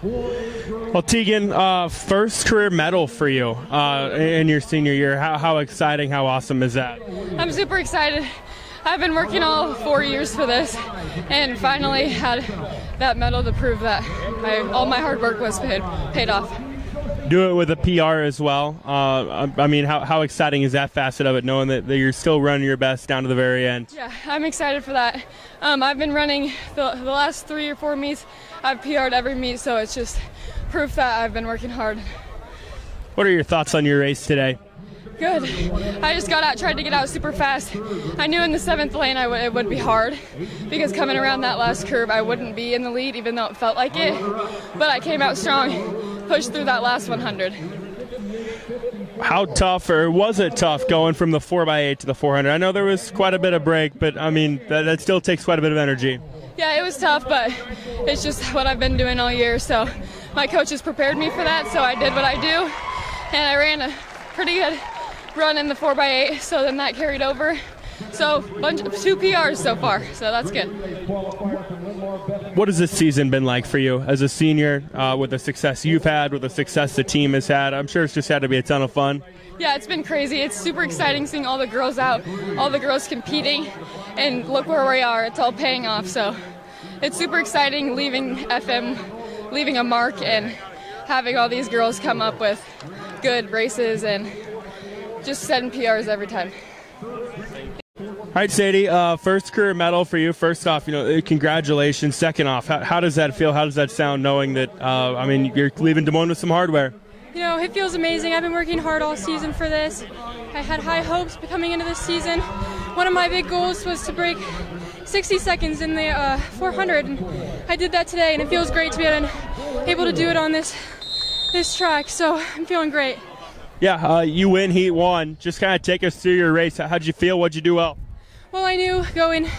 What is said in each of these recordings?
Well, Tegan, first career medal for you in your senior year. How exciting, how awesome is that? I'm super excited. I've been working all 4 years for this and finally had that medal to prove that all my hard work was paid off. Do it with a PR as well. I mean, how exciting is that facet of it, knowing that you're still running your best down to the very end? Yeah, I'm excited for that. I've been running the last 3 or 4 meets. I've PR'd every meet, so it's just proof that I've been working hard. What are your thoughts on your race today? Good. I just got out, tried to get out super fast. I knew in the 7th lane it would be hard because coming around that last curve I wouldn't be in the lead even though it felt like it. But I came out strong, pushed through that last 100. How tough, or was it tough, going from the 4x8 to the 400? I know there was quite a bit of break, but I mean, that still takes quite a bit of energy. Yeah, it was tough, but it's just what I've been doing all year. So my coaches prepared me for that, so I did what I do, and I ran a pretty good run in the 4x8, so then that carried over. So 2 PRs so far, so that's good. What has this season been like for you as a senior, with the success you've had, with the success the team has had? I'm sure it's just had to be a ton of fun. Yeah, it's been crazy. It's super exciting seeing all the girls out, all the girls competing, and look where we are. It's all paying off, so it's super exciting leaving FM, leaving a mark, and having all these girls come up with good races and just setting PRs every time. All right, Sadie, first career medal for you. First off, congratulations. Second off, how does that feel? How does that sound, knowing that, you're leaving Des Moines with some hardware? It feels amazing. I've been working hard all season for this. I had high hopes coming into this season. One of my big goals was to break 60 seconds in the 400, and I did that today, and it feels great to be able to do it on this track, so I'm feeling great. Yeah, you win Heat 1. Just kind of take us through your race. How'd you feel? What'd you do well? Well, I knew going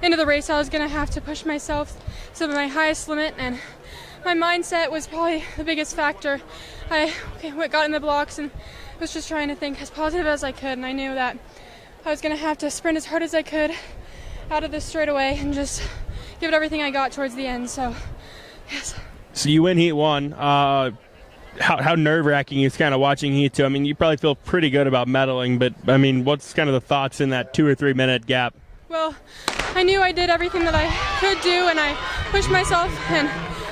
into the race I was going to have to push myself to my highest limit, and my mindset was probably the biggest factor. I got in the blocks and was just trying to think as positive as I could, and I knew that I was going to have to sprint as hard as I could out of this straightaway and just give it everything I got towards the end, so yes. So you win Heat 1. How nerve-wracking is kind of watching Heat 2? I mean, you probably feel pretty good about medaling, but, what's kind of the thoughts in that 2 or 3 minute gap? Well, I knew I did everything that I could do, and I pushed myself, and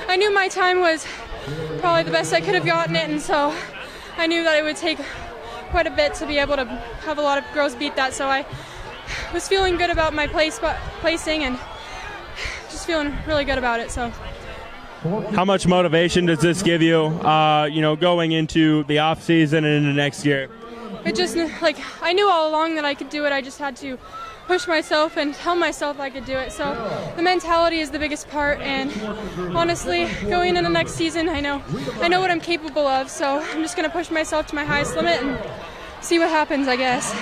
I knew my time was probably the best I could have gotten it, and so I knew that it would take quite a bit to be able to have a lot of girls beat that, so I was feeling good about my placing and just feeling really good about it, so. How much motivation does this give you, going into the off season and into next year? It just, I knew all along that I could do it. I just had to push myself and tell myself I could do it. So the mentality is the biggest part, and honestly, going into the next season, I know what I'm capable of. So I'm just going to push myself to my highest limit and see what happens, I guess.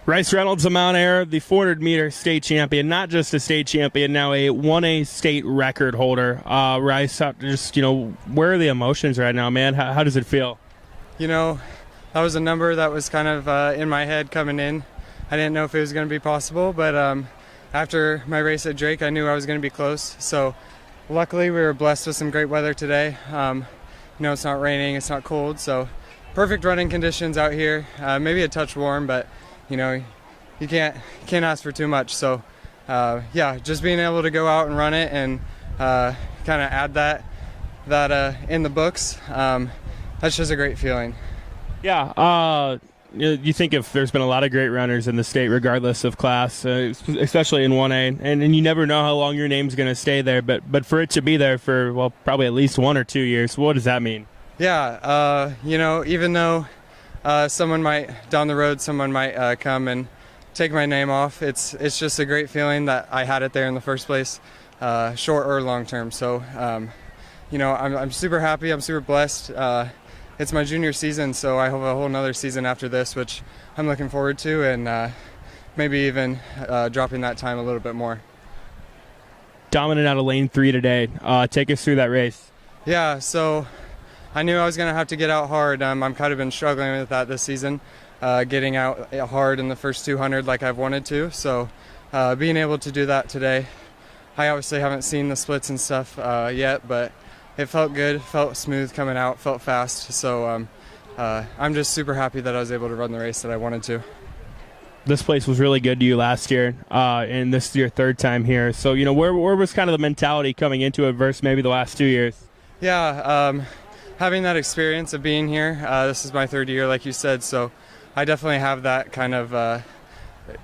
Rice Reynolds of Mount Ayr, the 400-meter state champion, not just a state champion, now a 1A state record holder. Rice, where are the emotions right now, man? How does it feel? That was a number that was kind of in my head coming in. I didn't know if it was going to be possible, but after my race at Drake, I knew I was going to be close. So luckily, we were blessed with some great weather today. It's not raining, it's not cold, so perfect running conditions out here. Maybe a touch warm, but you can't ask for too much. So just being able to go out and run it and kind of add that in the books, that's just a great feeling. Yeah, you think if there's been a lot of great runners in the state, regardless of class, especially in 1A, and you never know how long your name's going to stay there, but for it to be there for, well, probably at least 1 or 2 years, what does that mean? Yeah, even though someone might come and take my name off, it's just a great feeling that I had it there in the first place, short or long term. So I'm super happy, I'm super blessed. It's my junior season, so I have a whole nother season after this, which I'm looking forward to, and maybe even dropping that time a little bit more. Dominant out of lane 3 today. Take us through that race. Yeah, so I knew I was going to have to get out hard. I've kind of been struggling with that this season, getting out hard in the first 200 like I've wanted to. So being able to do that today, I obviously haven't seen the splits and stuff yet, but it felt good, felt smooth coming out, felt fast. So I'm just super happy that I was able to run the race that I wanted to. This place was really good to you last year, and this is your third time here. So, where was kind of the mentality coming into it versus maybe the last 2 years? Yeah, having that experience of being here, this is my third year, like you said, so I definitely have that kind of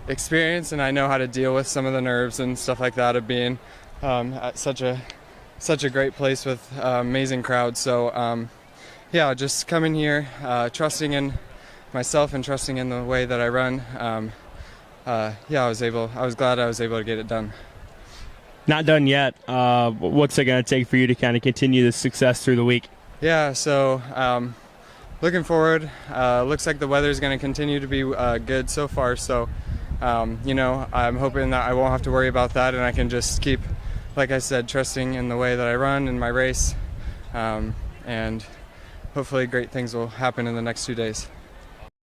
experience, and I know how to deal with some of the nerves and stuff like that of being at such a great place with amazing crowds. So, yeah, just coming here, trusting in myself and trusting in the way that I run. I was glad I was able to get it done. Not done yet. What's it going to take for you to kind of continue this success through the week? Yeah, so looking forward. Looks like the weather is going to continue to be good so far. So, I'm hoping that I won't have to worry about that, and I can just keep, like I said, trusting in the way that I run in my race, and hopefully great things will happen in the next 2 days.